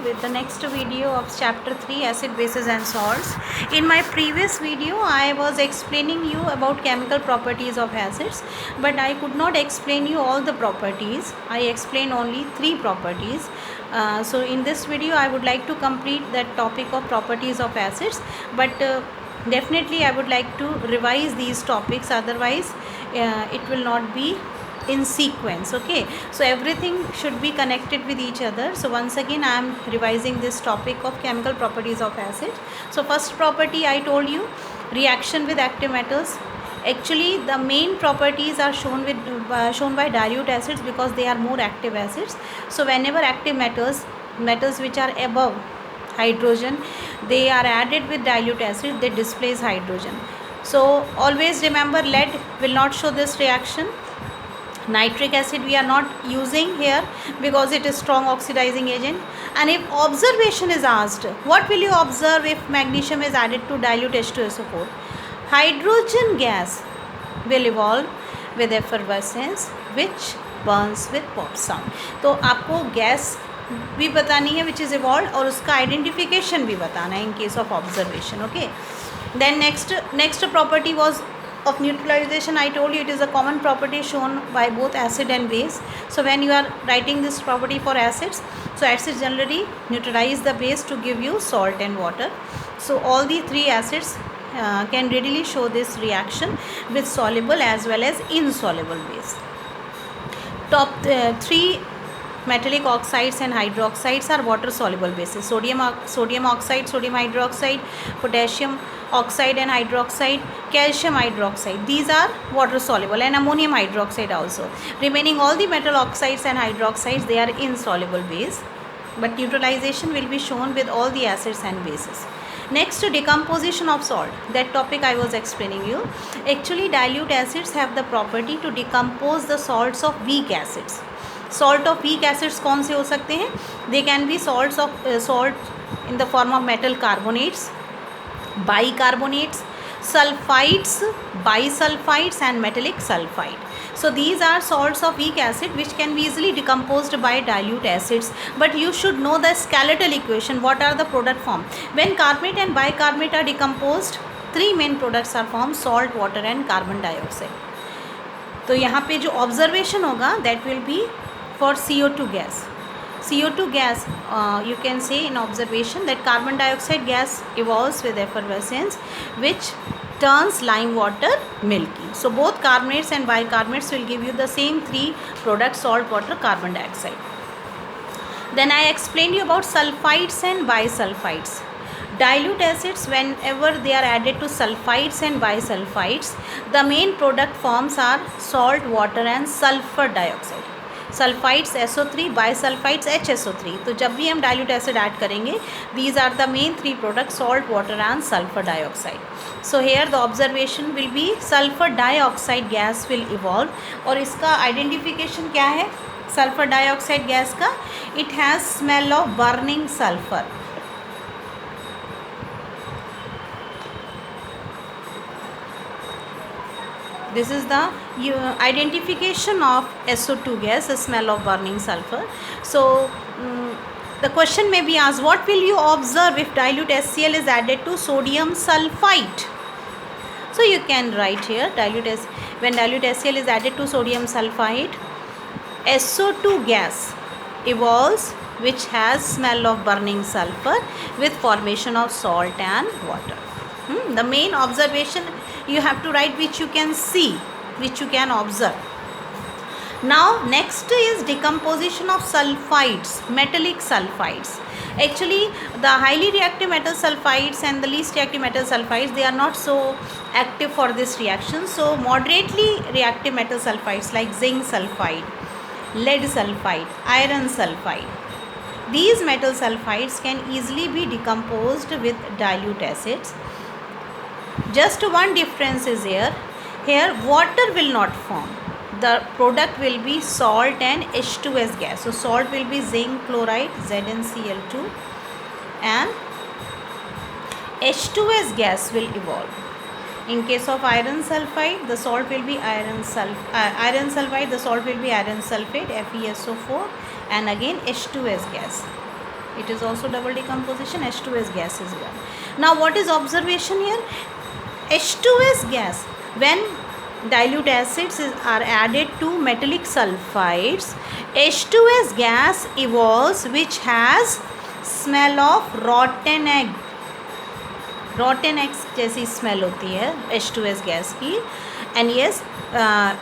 with the next video of chapter 3, acid, bases and salts. In my previous video I was explaining you about chemical properties of acids, but I could not explain you all the properties. I explained only 3 properties. So in this video I would like to complete that topic of properties of acids, but definitely I would like to revise these topics, otherwise it will not be in sequence. Okay, so everything should be connected with each other. So once again I am revising this topic of chemical properties of acid. So first property I told you, reaction with active metals. Actually the main properties are shown by dilute acids because they are more active acids. So whenever active metals which are above hydrogen, they are added with dilute acid, they displace hydrogen. So always remember, lead will not show this reaction. Nitric acid we are not using here because it is strong oxidizing agent. And if observation is asked, what will you observe if magnesium is added to dilute H2SO4? Hydrogen gas will evolve with effervescence which burns with pop sound. तो आपको gas भी बतानी है which is evolved और उसका identification भी बताना है in case of observation. Okay, then next property was of neutralization. I told you it is a common property shown by both acid and base. So when you are writing this property for acids, so acids generally neutralize the base to give you salt and water. So all the 3 acids can readily show this reaction with soluble as well as insoluble base. Top 3 metallic oxides and hydroxides are water soluble bases. Sodium oxide, sodium hydroxide, potassium oxide and hydroxide, calcium hydroxide, these are water soluble, and ammonium hydroxide also. Remaining all the metal oxides and hydroxides, they are insoluble base, but neutralization will be shown with all the acids and bases. Next, decomposition of salt, that topic I was explaining you. Actually dilute acids have the property to decompose the salts of weak acids. Salt of weak acids कौन से हो सकते हैं? They can be salts of salt in the form of metal carbonates, bicarbonates, sulfides, bisulfides and metallic sulfide. So these are salts of weak acid which can be easily decomposed by dilute acids. But you should know the skeletal equation. What are the product form? When carbonate and bicarbonate are decomposed, 3 main products are formed: salt, water and carbon dioxide. तो यहाँ पे जो observation होगा that will be for CO2 gas. CO2 gas, you can say in observation that carbon dioxide gas evolves with effervescence which turns lime water milky. So both carbonates and bicarbonates will give you the same 3 products: salt, water, carbon dioxide. Then I explained you about sulfides and bisulfides. Dilute acids, whenever they are added to sulfides and bisulfides, the main product forms are salt, water and sulfur dioxide. Sulfides SO3, bisulfides HSO3. तो जब भी हम dilute acid add करेंगे, these are the main 3 products: salt, water and sulfur dioxide. So here the observation will be sulfur dioxide gas will evolve. और इसका identification क्या है sulfur dioxide gas का? It has smell of burning sulfur. This is the identification of SO2 gas, the smell of burning sulfur. So the question may be asked, what will you observe if dilute HCl is added to sodium sulfite? So you can write here when dilute HCl is added to sodium sulfite, SO2 gas evolves which has smell of burning sulfur with formation of salt and water. The main observation you have to write which you can see, which you can observe. Now next is decomposition of sulfides, metallic sulfides. Actually the highly reactive metal sulfides and the least reactive metal sulfides, they are not so active for this reaction. So moderately reactive metal sulfides like zinc sulfide, lead sulfide, iron sulfide, these metal sulfides can easily be decomposed with dilute acids. Just one difference is here water will not form. The product will be salt and H2S gas. So salt will be zinc chloride, ZnCl2, and H2S gas will evolve. In case of iron sulfide, the salt will be iron sulfide, the salt will be iron sulfate, FeSO4, and again H2S gas. It is also double decomposition. H2S gas is here. Now what is observation here? H2S gas, when dilute acids are added to metallic sulfides, H2S gas evolves which has smell of rotten egg. रॉटन eggs जैसी smell होती है H2S gas की. And yes,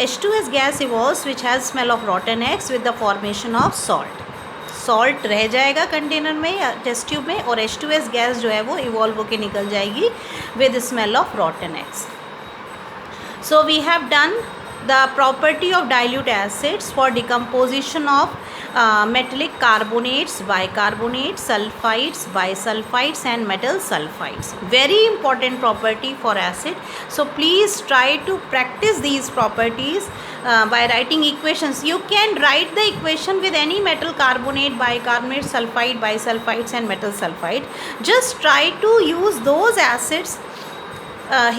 H2S gas evolves which has smell of रॉटन eggs with the formation of salt. Salt रह जाएगा container में या test tube में, और H2S गैस जो है वो इवॉल्व होकर निकल जाएगी with smell of रॉटन eggs. So we have done the property of dilute acids for decomposition of metallic carbonates, bicarbonates, sulfides, bisulfides and metal sulfides. Very important property for acid. So please try to practice these properties by writing equations. You can write the equation with any metal carbonate, bicarbonate, sulfide, bisulfides and metal sulfide. Just try to use those acids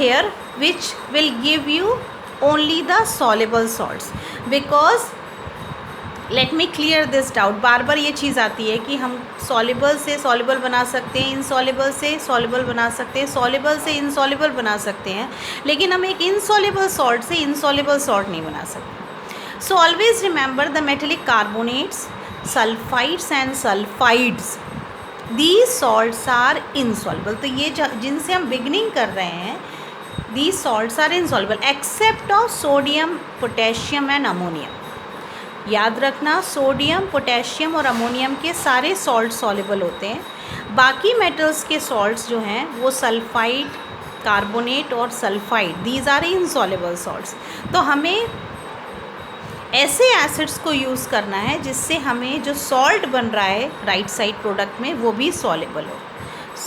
here which will give you only the soluble salts, because let me clear this doubt. बार बार ये चीज़ आती है कि हम soluble से soluble बना सकते हैं, insoluble से soluble बना सकते हैं, soluble से insoluble बना सकते हैं, लेकिन हम एक insoluble salt से insoluble salt नहीं बना सकते. So always remember the metallic carbonates, sulfides and sulfides, these salts are insoluble. तो ये जिनसे हम beginning कर रहे हैं, these salts are insoluble except of sodium, potassium and ammonium. याद रखना, सोडियम, पोटेशियम और अमोनियम के सारे सॉल्ट सॉल्युबल होते हैं. बाकी मेटल्स के सॉल्ट्स जो हैं वो सल्फाइड, कार्बोनेट और sulphide, these are insoluble salts. तो हमें ऐसे एसिड्स को यूज़ करना है जिससे हमें जो सॉल्ट बन रहा है राइट साइड प्रोडक्ट में वो भी सॉल्युबल हो.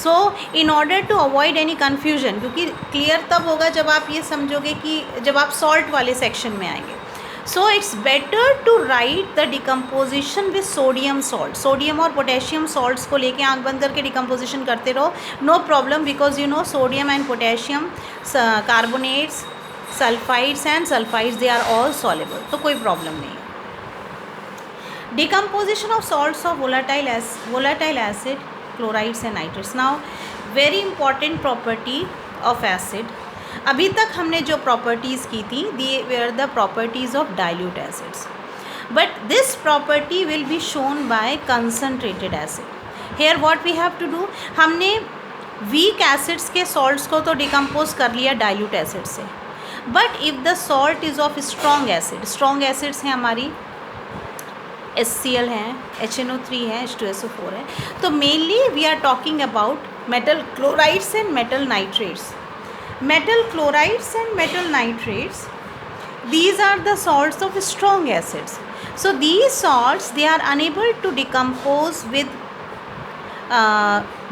So in order to avoid any confusion, क्योंकि क्लियर तब होगा जब आप ये समझोगे कि जब आप सॉल्ट वाले सेक्शन में आएंगे. So it's better to write the decomposition with sodium salt. Sodium और पोटेशियम सॉल्ट्स को लेके आंख बंद करके डिकम्पोजिशन करते रहो, no problem, because you know sodium and potassium, carbonates, sulphides and sulphides, they are all soluble, तो कोई प्रॉब्लम नहीं है. Decomposition of salts of volatile acid, chlorides and nitrates. Now very important property of acid. अभी तक हमने जो properties की थी, they were the properties of dilute acids, but this property will be shown by concentrated acid. Here what we have to do, हमने weak acids के salts को तो decompose कर लिया dilute acid से, but if the salt is of strong acid, strong acids हैं हमारी HCl हैं, HNO3 है, H2SO4 है, तो mainly we are talking about metal chlorides and metal nitrates. Metal chlorides and metal nitrates, these are the salts of strong acids. So these salts, they are unable to decompose with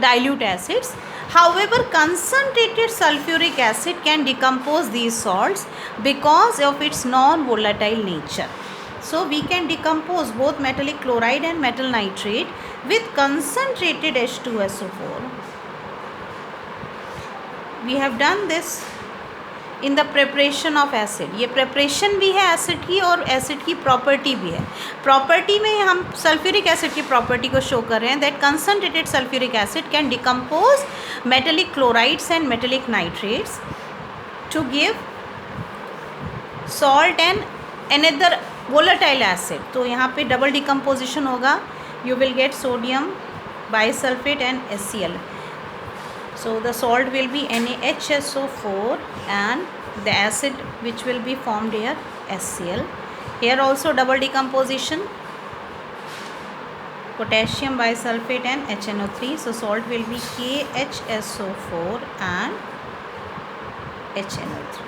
dilute acids. However, concentrated sulfuric acid can decompose these salts because of its non-volatile nature. So we can decompose both metallic chloride and metal nitrate with concentrated H2SO4. We have done this in the preparation of acid. ये preparation भी है acid की और acid की property भी है. Property में हम sulfuric acid की property को show कर रहे हैं that concentrated sulfuric acid can decompose metallic chlorides and metallic nitrates to give salt and another volatile acid. तो यहाँ पे double decomposition होगा, you will get sodium bisulfate and HCl. So the salt will be NaHSO4 and the acid which will be formed here HCl. Here also double decomposition, potassium bisulfate and HNO3. So salt will be KHSO4 and HNO3.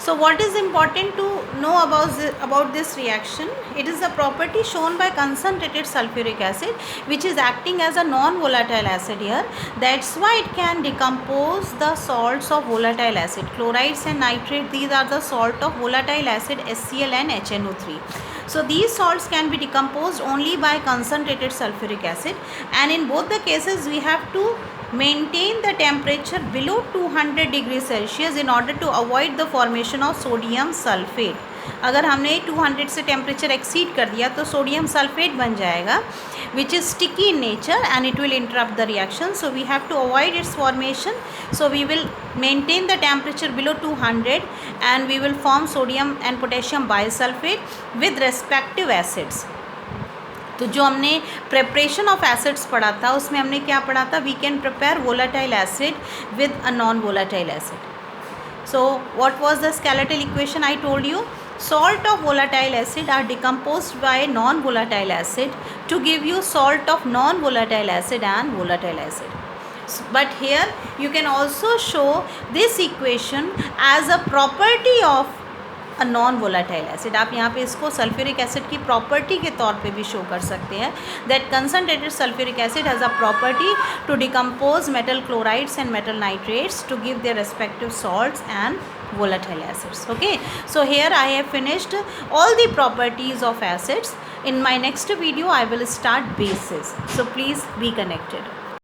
So what is important to know about this reaction? It is a property shown by concentrated sulfuric acid which is acting as a non-volatile acid here. That's why it can decompose the salts of volatile acid. Chlorides and nitrate, these are the salt of volatile acid HCl and HNO3. So these salts can be decomposed only by concentrated sulfuric acid, and in both the cases we have to maintain the temperature below 200 degrees Celsius in order to avoid the formation of sodium sulfate. अगर हमने 200 से temperature exceed कर दिया तो sodium sulphate बन जाएगा. which is sticky in nature and it will interrupt the reaction. So we have to avoid its formation. So we will maintain the temperature below 200 and we will form sodium and potassium bisulfate with respective acids. तो जो हमने preparation of acids पढ़ा था उसमें हमने क्या पढ़ा था, we can prepare volatile acid with a non volatile acid. So what was the skeletal equation I told you? Salt of volatile acid are decomposed by non-volatile acid to give you salt of non-volatile acid and volatile acid. But here you can also show this equation as a property of a non-volatile acid. आप यहाँ पे इसको sulphuric acid की property के तौर पे भी show कर सकते हैं. That concentrated sulfuric acid has a property to decompose metal chlorides and metal nitrates to give their respective salts and volatile acids. Okay, so here I have finished all the properties of acids. In my next video I will start bases, so please be connected.